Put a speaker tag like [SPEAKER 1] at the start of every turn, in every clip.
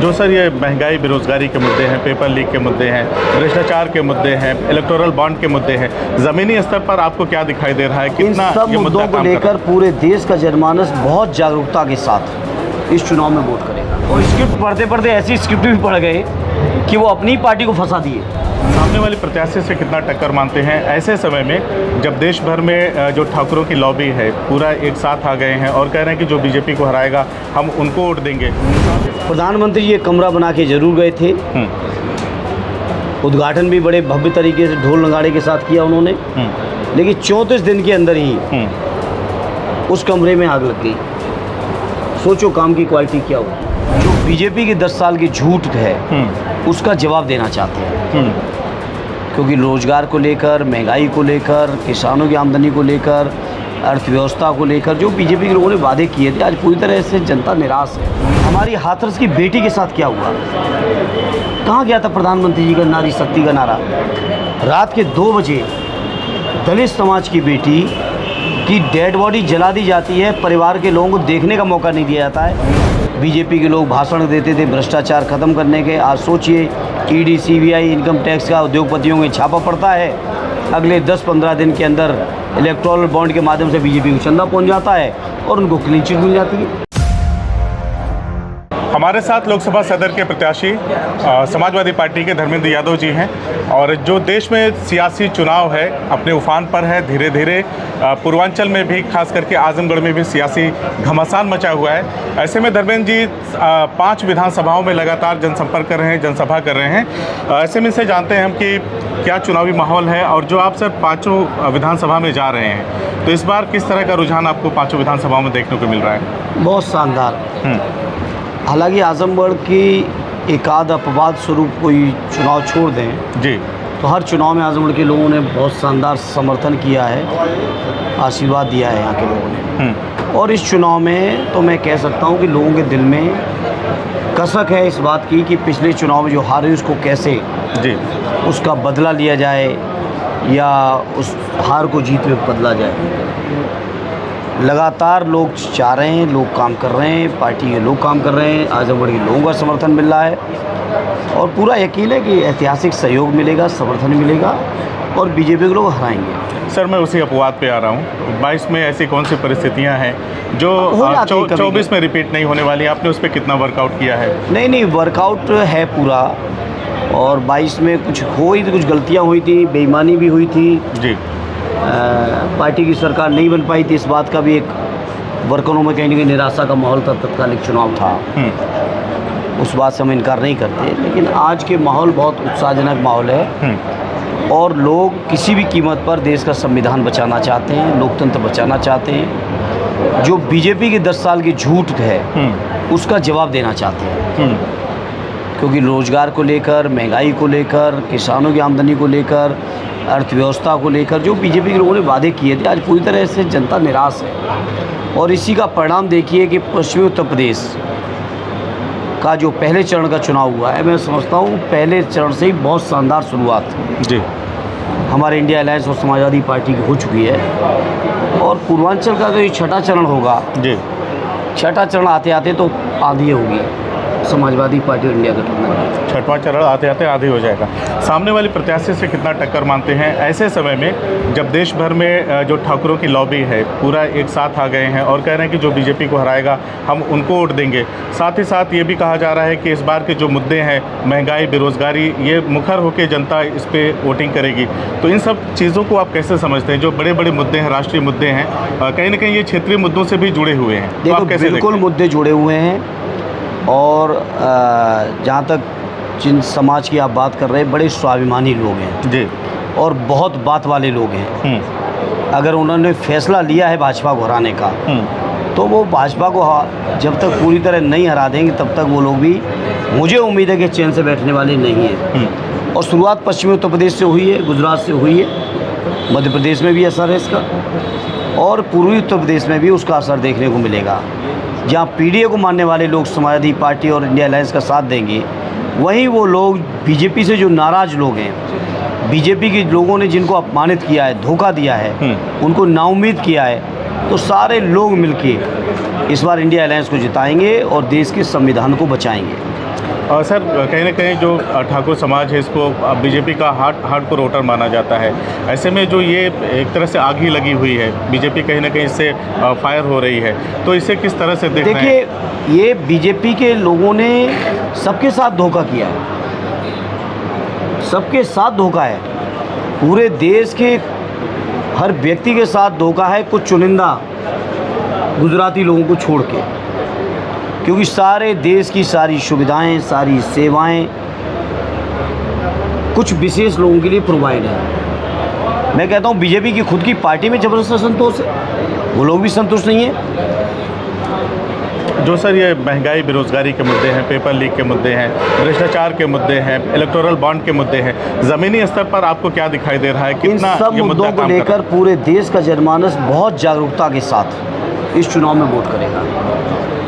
[SPEAKER 1] जो सर ये महंगाई बेरोजगारी के मुद्दे हैं, पेपर लीक के मुद्दे हैं, भ्रष्टाचार के मुद्दे हैं, इलेक्टोरल बॉन्ड के मुद्दे हैं, ज़मीनी स्तर पर आपको क्या दिखाई दे रहा है? कितना
[SPEAKER 2] इन सब मुद्दों को लेकर पूरे देश का जनमानस बहुत जागरूकता के साथ इस चुनाव में वोट करेगा। और स्क्रिप्ट पढ़ते पढ़ते ऐसी स्क्रिप्ट भी पढ़ गए कि वो अपनी पार्टी को फंसा दिए।
[SPEAKER 1] सामने वाली प्रत्याशी से कितना टक्कर मानते हैं ऐसे समय में जब देश भर में जो ठाकुरों की लॉबी है पूरा एक साथ आ गए हैं और कह रहे हैं कि जो बीजेपी को हराएगा हम उनको वोट देंगे?
[SPEAKER 2] प्रधानमंत्री ये कमरा बना के जरूर गए थे, उद्घाटन भी बड़े भव्य तरीके से ढोल नगाड़े के साथ किया उन्होंने, लेकिन 34 दिन के अंदर ही उस कमरे में आग लग गई। सोचो काम की क्वालिटी क्या हो। जो बीजेपी की 10 साल की झूठ है उसका जवाब देना चाहते हैं, क्योंकि रोजगार को लेकर, महंगाई को लेकर, किसानों की आमदनी को लेकर, अर्थव्यवस्था को लेकर जो बीजेपी के लोगों ने वादे किए थे, आज पूरी तरह से जनता निराश है। हमारी हाथरस की बेटी के साथ क्या हुआ? कहाँ गया था प्रधानमंत्री जी का नारी शक्ति का नारा? रात के 2 बजे दलित समाज की बेटी की डेड बॉडी जला दी जाती है, परिवार के लोगों को देखने का मौका नहीं दिया जाता है। बीजेपी के लोग भाषण देते थे भ्रष्टाचार खत्म करने के, आज सोचिए ईडी, सीबीआई, इनकम टैक्स का उद्योगपतियों में छापा पड़ता है। अगले 10-15 दिन के अंदर इलेक्टोरल बॉन्ड के माध्यम से बीजेपी को चंदा पहुंच जाता है और उनको क्लीन चिट मिल जाती है।
[SPEAKER 1] हमारे साथ लोकसभा सदर के प्रत्याशी समाजवादी पार्टी के धर्मेंद्र यादव जी हैं और जो देश में सियासी चुनाव है अपने उफान पर है। धीरे धीरे पूर्वांचल में भी, खास करके आजमगढ़ में भी सियासी घमासान मचा हुआ है। ऐसे में धर्मेंद्र जी 5 विधानसभाओं में लगातार जनसंपर्क कर रहे हैं, जनसभा कर रहे हैं। ऐसे में से जानते हैं हम कि क्या चुनावी माहौल है और जो आप सर 5 विधानसभा में जा रहे हैं तो इस बार किस तरह का रुझान आपको 5 विधानसभाओं में देखने को मिल रहा है?
[SPEAKER 2] बहुत शानदार। हालांकि आजमगढ़ की एकाध अपवाद स्वरूप कोई चुनाव छोड़ दें
[SPEAKER 1] जी,
[SPEAKER 2] तो हर चुनाव में आजमगढ़ के लोगों ने बहुत शानदार समर्थन किया है, आशीर्वाद दिया है यहाँ के लोगों ने। और इस चुनाव में तो मैं कह सकता हूँ कि लोगों के दिल में कसक है इस बात की कि पिछले चुनाव में जो हार हुई उसको कैसे
[SPEAKER 1] जी
[SPEAKER 2] उसका बदला लिया जाए या उस हार को जीत में बदला जाए। लगातार लोग चाह रहे हैं, लोग काम कर रहे हैं, पार्टी के लोग काम कर रहे हैं, आजमगढ़ के लोगों का समर्थन मिल रहा है और पूरा यकीन है कि ऐतिहासिक सहयोग मिलेगा, समर्थन मिलेगा और बीजेपी के लोग हराएंगे।
[SPEAKER 1] सर मैं उसी अपवाद पे आ रहा हूँ। 22 में ऐसी कौन सी परिस्थितियाँ हैं जो 24 में रिपीट नहीं होने वाली? आपने उस पर कितना वर्कआउट किया है?
[SPEAKER 2] नहीं, वर्कआउट है पूरा। और 22 में कुछ हुई थी, कुछ गलतियाँ हुई थी, बेईमानी भी हुई थी
[SPEAKER 1] जी।
[SPEAKER 2] पार्टी की सरकार नहीं बन पाई थी, इस बात का भी एक वर्करों में कहीं ना कहीं निराशा का माहौल था, तत्कालिक चुनाव था। उस बात से हम इनकार नहीं करते, लेकिन आज के माहौल बहुत उत्साहजनक माहौल है और लोग किसी भी कीमत पर देश का संविधान बचाना चाहते हैं, लोकतंत्र बचाना चाहते हैं। जो बीजेपी की 10 साल की झूठ है उसका जवाब देना चाहते हैं, क्योंकि रोजगार को लेकर, महंगाई को लेकर, किसानों की आमदनी को लेकर, अर्थव्यवस्था को लेकर जो बीजेपी के लोगों ने वादे किए थे, आज पूरी तरह से जनता निराश है। और इसी का परिणाम देखिए कि पश्चिमी उत्तर प्रदेश का जो पहले चरण का चुनाव हुआ है, मैं समझता हूँ पहले चरण से ही बहुत शानदार शुरुआत
[SPEAKER 1] जी
[SPEAKER 2] हमारे इंडिया अलायंस और समाजवादी पार्टी की हो चुकी है। और पूर्वांचल का जो ये 6ठा चरण होगा जी, 6ठा चरण आते आते तो आधी होगी समाजवादी पार्टी और इंडिया गठबंधन।
[SPEAKER 1] 6वां चरण आते आते आधी हो जाएगा। सामने वाली प्रत्याशी से कितना टक्कर मानते हैं ऐसे समय में जब देश भर में जो ठाकुरों की लॉबी है पूरा एक साथ आ गए हैं और कह रहे हैं कि जो बीजेपी को हराएगा हम उनको वोट देंगे? साथ ही साथ ये भी कहा जा रहा है कि इस बार के जो मुद्दे हैं, महंगाई, बेरोजगारी, ये मुखर होकर जनता इस पर वोटिंग करेगी। तो इन सब चीज़ों को आप कैसे समझते हैं? जो बड़े बड़े मुद्दे हैं, राष्ट्रीय मुद्दे हैं, कहीं ना कहीं ये क्षेत्रीय मुद्दों से भी जुड़े हुए हैं।
[SPEAKER 2] देखो, बिल्कुल मुद्दे जुड़े हुए हैं। और जहाँ तक जिन समाज की आप बात कर रहे हैं, बड़े स्वाभिमानी लोग हैं जी और बहुत बात वाले लोग हैं। अगर उन्होंने फैसला लिया है भाजपा को हराने का तो वो भाजपा को जब तक पूरी तरह नहीं हरा देंगे तब तक वो लोग भी, मुझे उम्मीद है कि चैन से बैठने वाले नहीं है। और शुरुआत पश्चिमी उत्तर प्रदेश से हुई है, गुजरात से हुई है, मध्य प्रदेश में भी असर है इसका और पूर्वी उत्तर प्रदेश में भी उसका असर देखने को मिलेगा। जहाँ पीडीए को मानने वाले लोग समाजवादी पार्टी और इंडिया अलायंस का साथ देंगे, वहीं वो लोग बीजेपी से जो नाराज़ लोग हैं, बीजेपी के लोगों ने जिनको अपमानित किया है, धोखा दिया है, उनको नाउम्मीद किया है, तो सारे लोग मिलके इस बार इंडिया अलायंस को जिताएंगे और देश के संविधान को बचाएंगे।
[SPEAKER 1] और सर कहीं ना कहीं जो ठाकुर समाज है इसको बीजेपी का हार्डकोर वोटर माना जाता है। ऐसे में जो ये एक तरह से आग ही लगी हुई है, बीजेपी कहीं ना कहीं इससे फायर हो रही है, तो इसे किस तरह से देख रहे हैं?
[SPEAKER 2] देखिए, ये बीजेपी के लोगों ने सबके साथ धोखा किया है, सबके साथ धोखा है, पूरे देश के हर व्यक्ति के साथ धोखा है, कुछ चुनिंदा गुजराती लोगों को छोड़ के, क्योंकि सारे देश की सारी सुविधाएं, सारी सेवाएं कुछ विशेष लोगों के लिए प्रोवाइड है। मैं कहता हूं बीजेपी की खुद की पार्टी में ज़बरदस्त असंतोष है, वो लोग भी संतुष्ट नहीं है।
[SPEAKER 1] जो सर ये महंगाई, बेरोजगारी के मुद्दे हैं, पेपर लीक के मुद्दे हैं, भ्रष्टाचार के मुद्दे हैं, इलेक्टोरल बॉन्ड के मुद्दे हैं, ज़मीनी स्तर पर आपको क्या दिखाई दे रहा है?
[SPEAKER 2] इन
[SPEAKER 1] कितना
[SPEAKER 2] सब
[SPEAKER 1] ये
[SPEAKER 2] मुद्दों
[SPEAKER 1] मुद्दा
[SPEAKER 2] को
[SPEAKER 1] काम कर रहा
[SPEAKER 2] लेकर पूरे देश का जनमानस बहुत जागरूकता के साथ इस चुनाव में वोट करेगा।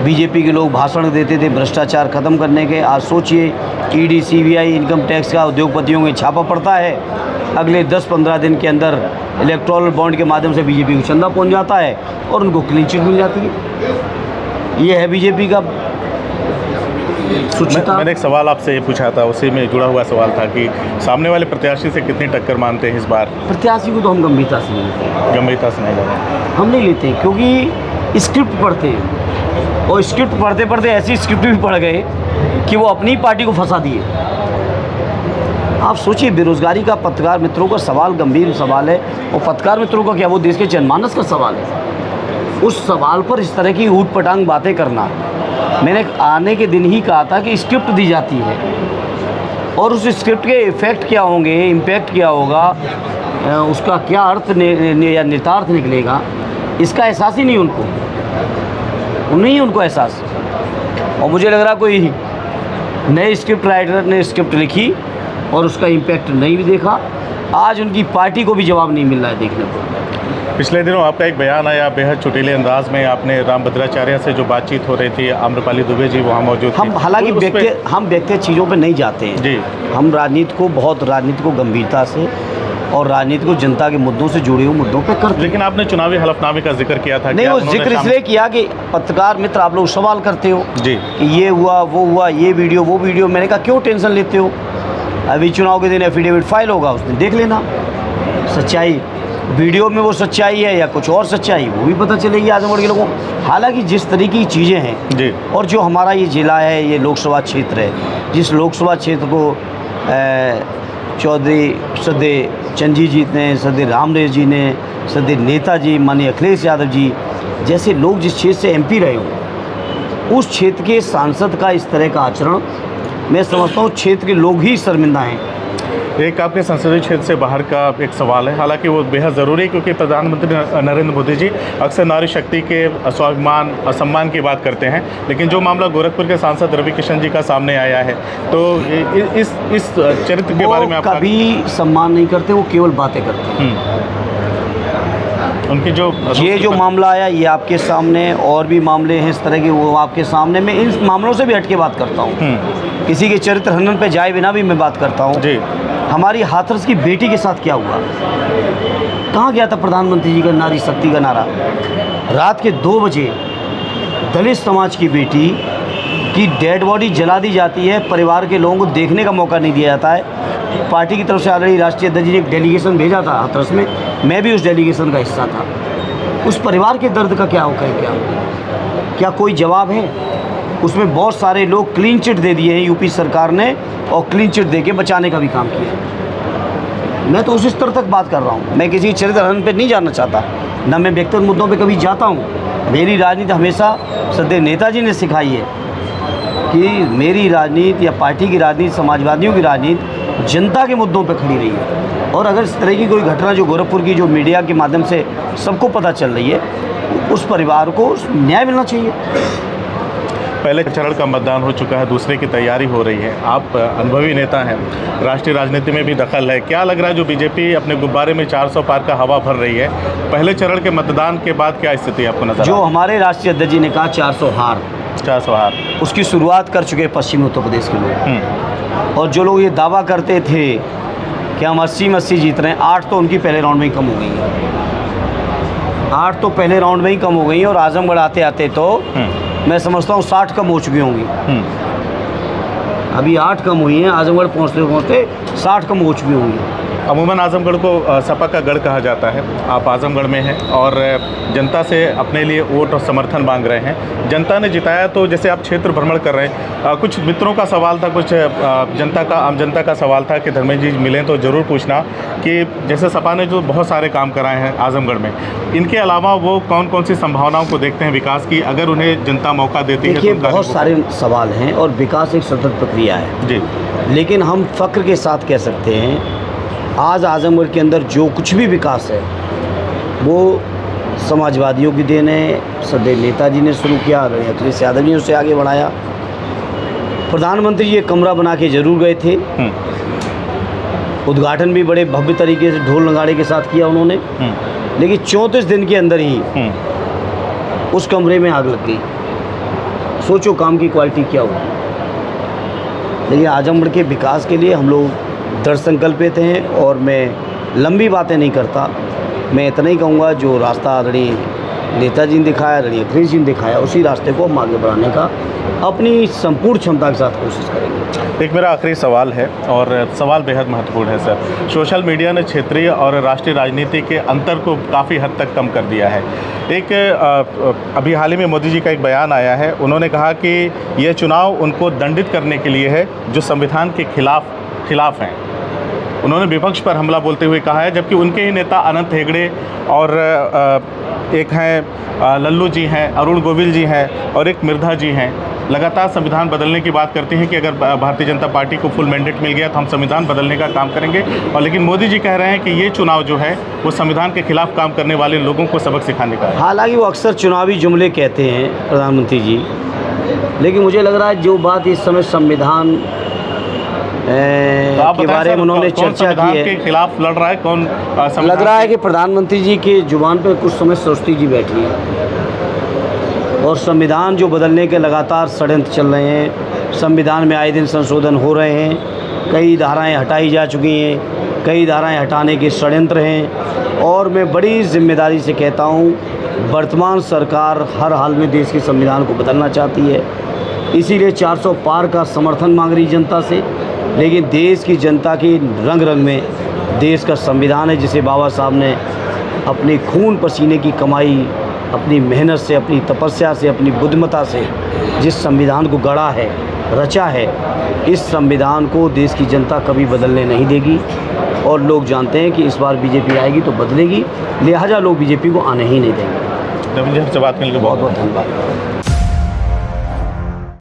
[SPEAKER 2] बीजेपी के लोग भाषण देते थे भ्रष्टाचार खत्म करने के, आज सोचिए ईडी, सीबीआई, इनकम टैक्स का उद्योगपतियों के छापा पड़ता है, अगले 10-15 दिन के अंदर इलेक्टोरल बॉन्ड के माध्यम से बीजेपी को चंदा पहुंच जाता है और उनको क्लीन चिट मिल जाती है। ये है बीजेपी का सुचिता।
[SPEAKER 1] मैंने एक सवाल आपसे ये पूछा था, उसी में जुड़ा हुआ सवाल था कि सामने वाले प्रत्याशी से कितनी टक्कर मानते हैं इस बार?
[SPEAKER 2] प्रत्याशी को तो हम गंभीरता से नहीं लेते,
[SPEAKER 1] गंभीरता से नहीं लगा,
[SPEAKER 2] हम नहीं लेते, क्योंकि स्क्रिप्ट पढ़ते हैं और स्क्रिप्ट पढ़ते पढ़ते ऐसी स्क्रिप्ट भी पढ़ गए कि वो अपनी पार्टी को फंसा दिए। आप सोचिए, बेरोजगारी का पत्रकार मित्रों का सवाल गंभीर सवाल है, और पत्रकार मित्रों का क्या, वो देश के जनमानस का सवाल है। उस सवाल पर इस तरह की ऊट पटांग बातें करना, मैंने आने के दिन ही कहा था कि स्क्रिप्ट दी जाती है और उस स्क्रिप्ट के इफ़ेक्ट क्या होंगे, इम्पैक्ट क्या होगा, उसका क्या अर्थ या निहितार्थ निकलेगा, इसका एहसास ही नहीं उनको एहसास। और मुझे लग रहा कोई नए स्क्रिप्ट राइटर ने स्क्रिप्ट लिखी और उसका इम्पैक्ट नहीं भी देखा, आज उनकी पार्टी को भी जवाब नहीं मिल रहा है देखने को।
[SPEAKER 1] पिछले दिनों आपका एक बयान आया बेहद चुटीले अंदाज में, आपने रामभद्राचार्य से जो बातचीत हो रही थी, आम्रपाली दुबे जी वहाँ मौजूद थे।
[SPEAKER 2] हम हालांकि व्यक्तिगत चीज़ों पे नहीं जाते हैं
[SPEAKER 1] जी,
[SPEAKER 2] हम राजनीति को गंभीरता से और राजनीति को जनता के मुद्दों से जुड़े हुए मुद्दों पे करते हैं।
[SPEAKER 1] लेकिन आपने चुनावी हलफनामे का जिक्र किया था।
[SPEAKER 2] नहीं, वो जिक्र इसलिए किया कि पत्रकार मित्र आप लोग सवाल करते हो
[SPEAKER 1] जी
[SPEAKER 2] कि ये हुआ वो हुआ, ये वीडियो वो वीडियो, मैंने कहा क्यों टेंशन लेते हो, अभी चुनाव के दिन एफिडेविट फाइल होगा, उस दिन देख लेना सच्चाई, वीडियो में वो सच्चाई है या कुछ और सच्चाई, वो भी पता चलेगी आजमगढ़ के लोगों को। हालांकि जिस तरीके की चीज़ें हैं
[SPEAKER 1] जी,
[SPEAKER 2] और जो हमारा ये ज़िला है, ये लोकसभा क्षेत्र है, जिस लोकसभा क्षेत्र को चौधरी श्रद्धेय चंद जी ने, श्रद्धेय रामदेव जी ने, श्रद्धेय नेताजी माननीय अखिलेश यादव जी जैसे लोग जिस क्षेत्र से एमपी रहे हो, उस क्षेत्र के सांसद का इस तरह का आचरण, मैं समझता हूँ क्षेत्र के लोग ही शर्मिंदा हैं।
[SPEAKER 1] एक आपके संसदीय क्षेत्र से बाहर का एक सवाल है, हालांकि वो बेहद ज़रूरी है, क्योंकि प्रधानमंत्री नरेंद्र मोदी जी अक्सर नारी शक्ति के स्वाभिमान और सम्मान की बात करते हैं, लेकिन जो मामला गोरखपुर के सांसद रवि किशन जी का सामने आया है, तो इस चरित्र के बारे में आप
[SPEAKER 2] कभी सम्मान नहीं करते, वो केवल बातें करते हैं।
[SPEAKER 1] उनकी जो
[SPEAKER 2] मामला आया ये आपके सामने, और भी मामले हैं इस तरह के, वो आपके सामने, मैं इन मामलों से भी हट के बात करता हूँ, किसी के चरित्र हनन पे जाए बिना भी मैं बात करता हूँ जी। हमारी हाथरस की बेटी के साथ क्या हुआ, कहाँ गया था प्रधानमंत्री जी का नारी शक्ति का नारा? रात के 2 बजे दलित समाज की बेटी की डेड बॉडी जला दी जाती है, परिवार के लोगों को देखने का मौका नहीं दिया जाता है। पार्टी की तरफ से ऑलरेडी राष्ट्रीय अध्यक्ष जी ने एक डेलीगेशन भेजा था हाथरस में, मैं भी उस डेलीगेशन का हिस्सा था। उस परिवार के दर्द का क्या होगा, क्या कोई जवाब है? उसमें बहुत सारे लोग क्लीन चिट दे दिए हैं यूपी सरकार ने, और क्लीन चिट दे के बचाने का भी काम किया। मैं तो उसी स्तर तक बात कर रहा हूँ, मैं किसी चरित्र हनन पे नहीं जाना चाहता, ना मैं व्यक्तिगत मुद्दों पे कभी जाता हूँ। मेरी राजनीति हमेशा श्रद्धेय नेताजी ने सिखाई है कि मेरी राजनीति या पार्टी की राजनीति, समाजवादियों की राजनीति जनता के मुद्दों पे खड़ी रही है। और अगर इस तरह की कोई घटना जो गोरखपुर की, जो मीडिया के माध्यम से सबको पता चल रही है, उस परिवार को न्याय मिलना चाहिए।
[SPEAKER 1] पहले चरण का मतदान हो चुका है, दूसरे की तैयारी हो रही है। आप अनुभवी नेता हैं, राष्ट्रीय राजनीति में भी दखल है, क्या लग रहा है जो बीजेपी अपने गुब्बारे में 400 पार का हवा भर रही है, पहले चरण के मतदान के बाद क्या स्थिति आपको नजर? जो
[SPEAKER 2] हमारे राष्ट्रीय अध्यक्ष जी ने कहा 400 हार, उसकी शुरुआत कर चुके हैं पश्चिमी उत्तर प्रदेश के लोग। और जो लोग ये दावा करते थे कि हम 80 में 80 जीत रहे हैं, 8 तो उनकी पहले राउंड में ही कम हो गई है। 8 तो पहले राउंड में ही कम हो गई, और आजमगढ़ आते आते तो मैं समझता हूँ 60 कम हो चुकी होंगी। अभी 8 कम हुई हैं, आजमगढ़ पहुँचते पहुँचते 60 कम हो चुकी होंगी।
[SPEAKER 1] अमूमन आजमगढ़ को सपा का गढ़ कहा जाता है। आप आजमगढ़ में हैं और जनता से अपने लिए वोट और समर्थन मांग रहे हैं। जनता ने जिताया तो जैसे आप क्षेत्र भ्रमण कर रहे हैं, कुछ मित्रों का सवाल था, कुछ आम जनता का सवाल था कि धर्मेंद्र जी मिलें तो ज़रूर पूछना कि जैसे सपा ने जो बहुत सारे काम कराए हैं आजमगढ़ में, इनके अलावा वो कौन कौन सी संभावनाओं को देखते हैं विकास की, अगर उन्हें जनता मौका देती है?
[SPEAKER 2] देखिए, बहुत सारे सवाल हैं और विकास एक सतत प्रक्रिया है
[SPEAKER 1] जी,
[SPEAKER 2] लेकिन हम फ़ख्र के साथ कह सकते हैं आज आजमगढ़ के अंदर जो कुछ भी विकास है वो समाजवादियों की देन है। सदैव नेताजी ने शुरू किया, अखिलेश यादव ने उसे आगे बढ़ाया। प्रधानमंत्री ये कमरा बना के ज़रूर गए थे, उद्घाटन भी बड़े भव्य तरीके से ढोल नगाड़े के साथ किया उन्होंने, लेकिन 34 दिन के अंदर ही उस कमरे में आग लग गई। सोचो काम की क्वालिटी क्या होगी। लेकिन आजमगढ़ के विकास के लिए हम लोग दृढ़ संकल्पित हैं और मैं लंबी बातें नहीं करता। मैं इतना ही कहूँगा जो रास्ता आदरणीय नेताजी ने दिखाया, आदरणीय अखिलेश जी ने दिखाया, उसी रास्ते को हम आगे बढ़ाने का अपनी संपूर्ण क्षमता के साथ कोशिश करेंगे।
[SPEAKER 1] एक मेरा आखिरी सवाल है और सवाल बेहद महत्वपूर्ण है सर। सोशल मीडिया ने क्षेत्रीय और राष्ट्रीय राजनीति के अंतर को काफ़ी हद तक कम कर दिया है। एक अभी हाल ही में मोदी जी का एक बयान आया है, उन्होंने कहा कि ये चुनाव उनको दंडित करने के लिए है जो संविधान के खिलाफ हैं। उन्होंने विपक्ष पर हमला बोलते हुए कहा है, जबकि उनके ही नेता अनंत हेगड़े और एक हैं लल्लू जी हैं, अरुण गोविल जी हैं और एक मिर्धा जी हैं, लगातार संविधान बदलने की बात करते हैं कि अगर भारतीय जनता पार्टी को फुल मैंडेट मिल गया तो हम संविधान बदलने का काम करेंगे। और लेकिन मोदी जी कह रहे हैं कि ये चुनाव जो है वो संविधान के खिलाफ काम करने वाले लोगों को सबक सिखाने का है।
[SPEAKER 2] हालांकि वो अक्सर चुनावी जुमले कहते हैं प्रधानमंत्री जी, लेकिन मुझे लग रहा है जो बात इस समय संविधान के बारे में उन्होंने चर्चा की है,
[SPEAKER 1] के खिलाफ लड़ रहा है कौन?
[SPEAKER 2] लग रहा है कि प्रधानमंत्री जी के जुबान पे कुछ समय सरस्वती जी बैठी है और संविधान जो बदलने के लगातार षड्यंत्र चल रहे हैं। संविधान में आए दिन संशोधन हो रहे हैं, कई धाराएं हटाई जा चुकी हैं, कई धाराएं हटाने के षड्यंत्र हैं और मैं बड़ी जिम्मेदारी से कहता हूँ वर्तमान सरकार हर हाल में देश के संविधान को बदलना चाहती है, इसीलिए 400 पार का समर्थन मांग रही जनता से। लेकिन देश की जनता की रंग रंग में देश का संविधान है, जिसे बाबा साहब ने अपने खून पसीने की कमाई, अपनी मेहनत से, अपनी तपस्या से, अपनी बुद्धिमत्ता से जिस संविधान को गढ़ा है, रचा है, इस संविधान को देश की जनता कभी बदलने नहीं देगी। और लोग जानते हैं कि इस बार बीजेपी आएगी तो बदलेगी, लिहाजा लोग बीजेपी को आने ही नहीं देंगे।
[SPEAKER 1] रविंद्र जी से बात करने के लिए
[SPEAKER 2] बहुत बहुत धन्यवाद।